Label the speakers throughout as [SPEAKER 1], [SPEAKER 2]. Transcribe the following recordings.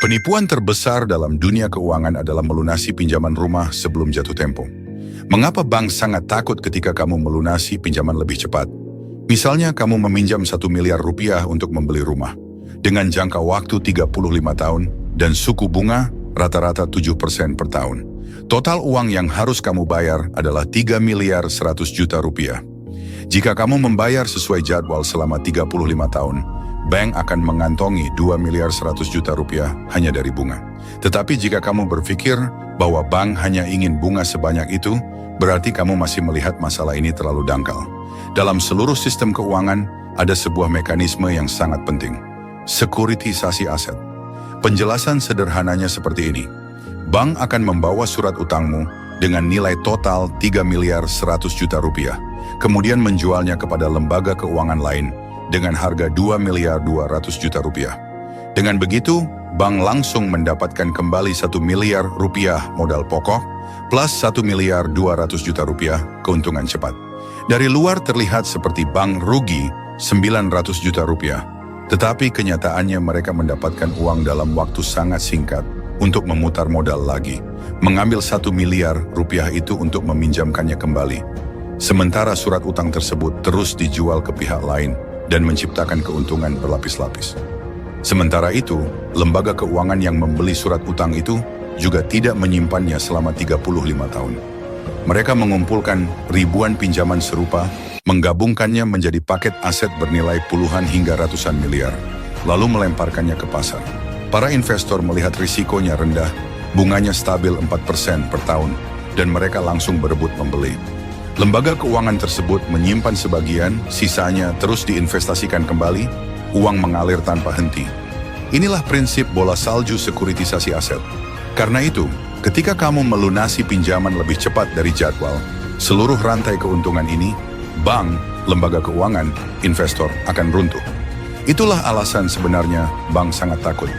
[SPEAKER 1] Penipuan terbesar dalam dunia keuangan adalah melunasi pinjaman rumah sebelum jatuh tempo. Mengapa bank sangat takut ketika kamu melunasi pinjaman lebih cepat? Misalnya kamu meminjam 1 miliar rupiah untuk membeli rumah, dengan jangka waktu 35 tahun dan suku bunga rata-rata 7% per tahun. Total uang yang harus kamu bayar adalah 3 miliar 100 juta rupiah. Jika kamu membayar sesuai jadwal selama 35 tahun, bank akan mengantongi 2 miliar 100 juta rupiah hanya dari bunga. Tetapi jika kamu berpikir bahwa bank hanya ingin bunga sebanyak itu, berarti kamu masih melihat masalah ini terlalu dangkal. Dalam seluruh sistem keuangan, ada sebuah mekanisme yang sangat penting. Sekuritisasi aset. Penjelasan sederhananya seperti ini. Bank akan membawa surat utangmu dengan nilai total 3 miliar 100 juta rupiah, kemudian menjualnya kepada lembaga keuangan lain dengan harga 2 miliar 200 juta rupiah. Dengan begitu, bank langsung mendapatkan kembali 1 miliar rupiah modal pokok plus 1 miliar 200 juta rupiah keuntungan cepat. Dari luar terlihat seperti bank rugi 900 juta rupiah, tetapi kenyataannya mereka mendapatkan uang dalam waktu sangat singkat untuk memutar modal lagi, mengambil 1 miliar rupiah itu untuk meminjamkannya kembali. Sementara surat utang tersebut terus dijual ke pihak lain dan menciptakan keuntungan berlapis-lapis. Sementara itu, lembaga keuangan yang membeli surat utang itu juga tidak menyimpannya selama 35 tahun. Mereka mengumpulkan ribuan pinjaman serupa, menggabungkannya menjadi paket aset bernilai puluhan hingga ratusan miliar, lalu melemparkannya ke pasar. Para investor melihat risikonya rendah, bunganya stabil 4% per tahun, dan mereka langsung berebut membeli. Lembaga keuangan tersebut menyimpan sebagian, sisanya terus diinvestasikan kembali, uang mengalir tanpa henti. Inilah prinsip bola salju sekuritisasi aset. Karena itu, ketika kamu melunasi pinjaman lebih cepat dari jadwal, seluruh rantai keuntungan ini, bank, lembaga keuangan, investor akan runtuh. Itulah alasan sebenarnya bank sangat takut.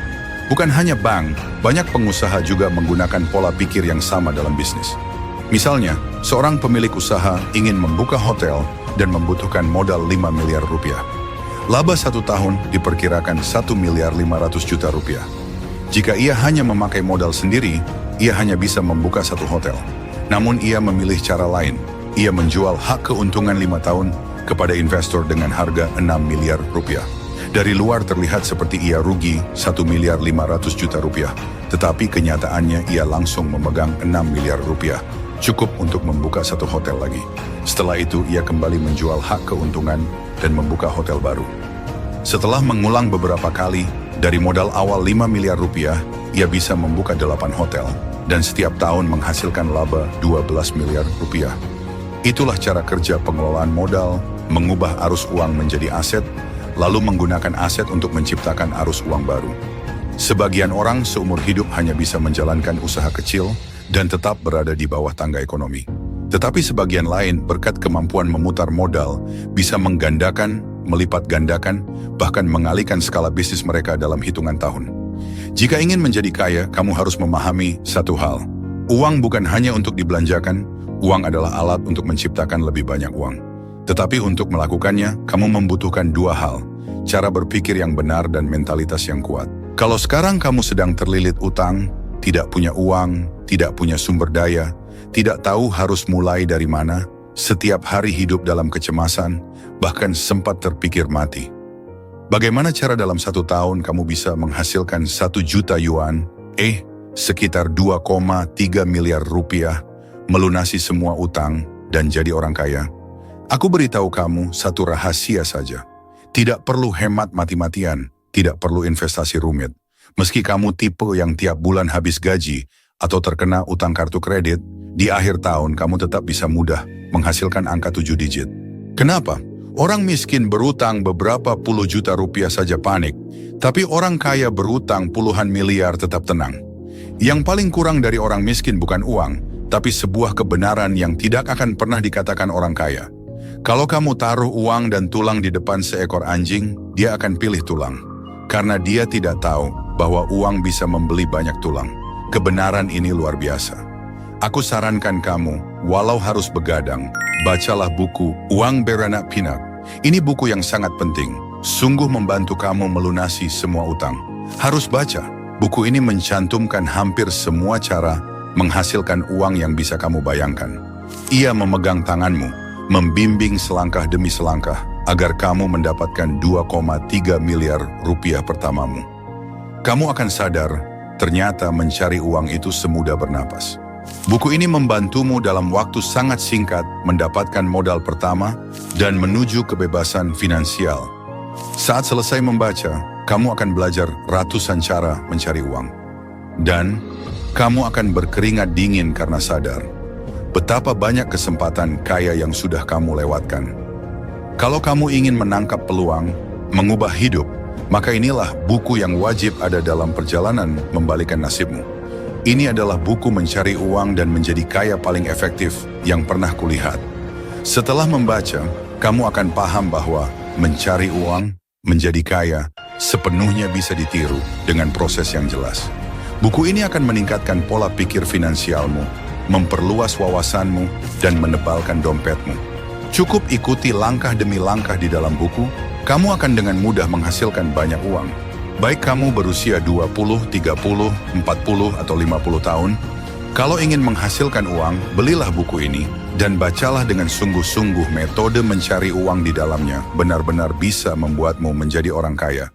[SPEAKER 1] Bukan hanya bank, banyak pengusaha juga menggunakan pola pikir yang sama dalam bisnis. Misalnya, seorang pemilik usaha ingin membuka hotel dan membutuhkan modal 5 miliar rupiah. Laba 1 tahun diperkirakan 1 miliar 500 juta rupiah. Jika ia hanya memakai modal sendiri, ia hanya bisa membuka 1 hotel. Namun ia memilih cara lain. Ia menjual hak keuntungan 5 tahun kepada investor dengan harga 6 miliar rupiah. Dari luar terlihat seperti ia rugi 1 miliar 500 juta rupiah. Tetapi kenyataannya ia langsung memegang 6 miliar rupiah. Cukup untuk membuka 1 hotel lagi. Setelah itu ia kembali menjual hak keuntungan dan membuka hotel baru. Setelah mengulang beberapa kali, dari modal awal 5 miliar rupiah, ia bisa membuka 8 hotel dan setiap tahun menghasilkan laba 12 miliar rupiah. Itulah cara kerja pengelolaan modal, mengubah arus uang menjadi aset, lalu menggunakan aset untuk menciptakan arus uang baru. Sebagian orang seumur hidup hanya bisa menjalankan usaha kecil dan tetap berada di bawah tangga ekonomi. Tetapi sebagian lain berkat kemampuan memutar modal bisa menggandakan, melipat gandakan, bahkan mengalihkan skala bisnis mereka dalam hitungan tahun. Jika ingin menjadi kaya, kamu harus memahami satu hal. Uang bukan hanya untuk dibelanjakan, uang adalah alat untuk menciptakan lebih banyak uang. Tetapi untuk melakukannya, kamu membutuhkan 2 hal, cara berpikir yang benar dan mentalitas yang kuat. Kalau sekarang kamu sedang terlilit utang, tidak punya uang, tidak punya sumber daya, tidak tahu harus mulai dari mana, setiap hari hidup dalam kecemasan, bahkan sempat terpikir mati. Bagaimana cara dalam 1 tahun kamu bisa menghasilkan 1 juta yuan, sekitar 2,3 miliar rupiah, melunasi semua utang, dan jadi orang kaya? Aku beritahu kamu satu rahasia saja. Tidak perlu hemat mati-matian, tidak perlu investasi rumit. Meski kamu tipe yang tiap bulan habis gaji atau terkena utang kartu kredit, di akhir tahun kamu tetap bisa mudah menghasilkan angka 7 digit. Kenapa? Orang miskin berutang beberapa puluh juta rupiah saja panik, tapi orang kaya berutang puluhan miliar tetap tenang. Yang paling kurang dari orang miskin bukan uang, tapi sebuah kebenaran yang tidak akan pernah dikatakan orang kaya. Kalau kamu taruh uang dan tulang di depan seekor anjing, dia akan pilih tulang. Karena dia tidak tahu bahwa uang bisa membeli banyak tulang. Kebenaran ini luar biasa. Aku sarankan kamu, walau harus begadang, bacalah buku Uang Beranak Pinak. Ini buku yang sangat penting, sungguh membantu kamu melunasi semua utang. Harus baca. Buku ini mencantumkan hampir semua cara menghasilkan uang yang bisa kamu bayangkan. Ia memegang tanganmu, membimbing selangkah demi selangkah agar kamu mendapatkan 2,3 miliar rupiah pertamamu. Kamu akan sadar, ternyata mencari uang itu semudah bernapas. Buku ini membantumu dalam waktu sangat singkat mendapatkan modal pertama dan menuju kebebasan finansial. Saat selesai membaca, kamu akan belajar ratusan cara mencari uang. Dan kamu akan berkeringat dingin karena sadar betapa banyak kesempatan kaya yang sudah kamu lewatkan. Kalau kamu ingin menangkap peluang, mengubah hidup, maka inilah buku yang wajib ada dalam perjalanan membalikan nasibmu. Ini adalah buku mencari uang dan menjadi kaya paling efektif yang pernah kulihat. Setelah membaca, kamu akan paham bahwa mencari uang, menjadi kaya, sepenuhnya bisa ditiru dengan proses yang jelas. Buku ini akan meningkatkan pola pikir finansialmu, memperluas wawasanmu, dan menebalkan dompetmu. Cukup ikuti langkah demi langkah di dalam buku, kamu akan dengan mudah menghasilkan banyak uang. Baik kamu berusia 20, 30, 40, atau 50 tahun, kalau ingin menghasilkan uang, belilah buku ini dan bacalah dengan sungguh-sungguh. Metode mencari uang di dalamnya benar-benar bisa membuatmu menjadi orang kaya.